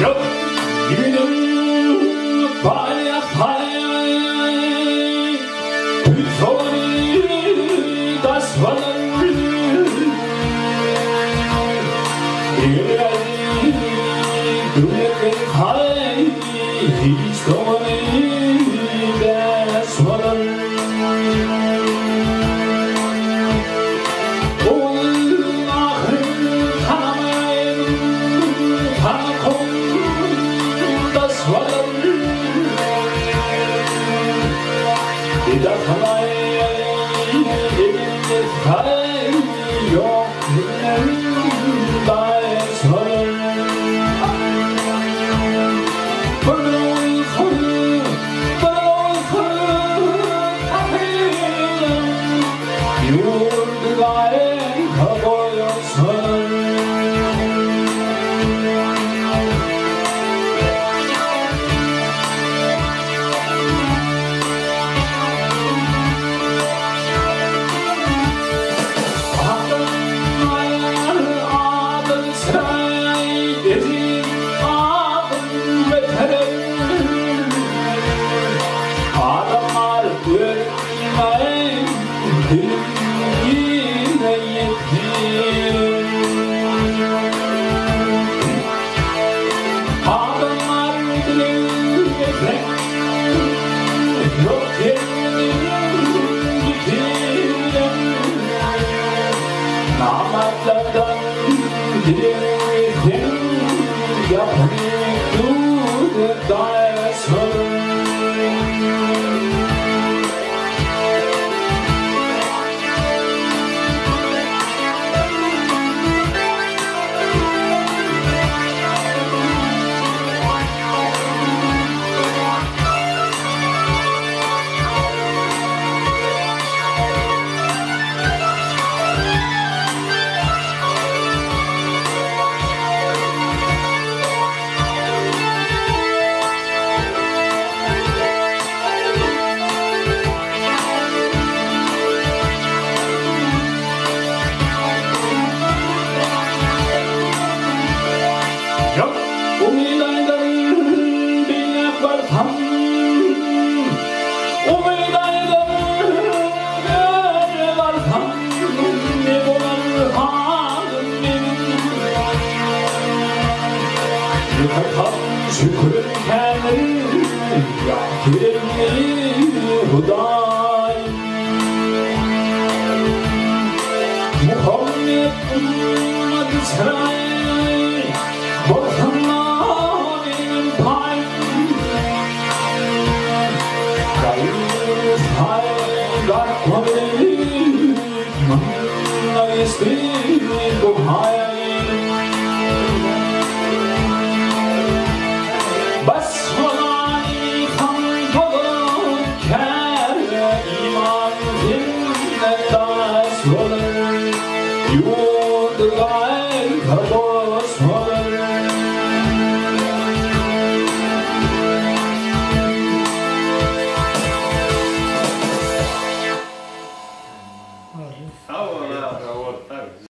Yok günüm bana fay Hüzori das valır İleri dünyetin hay Hiç doğru das valır İda kalay elimde kay yok günlerinde sorun bana uyku kapıyım yurdulayım kaboyosun Adamlar ölmeyin, yine yetim. Adamlar ölmeyin, yok yetim, gitim. Namertlerden dilerim, yapmayı dayansın. Yok umidaydan bir varsam umidaydan bir varsam ne bular halim benim yıkatam şükürken yakirim hudayim Muhammed ummadı saray Borsanlar benim payım Kayıs haylar kovelim Manna istim bu hayalim Basmalani kan dolu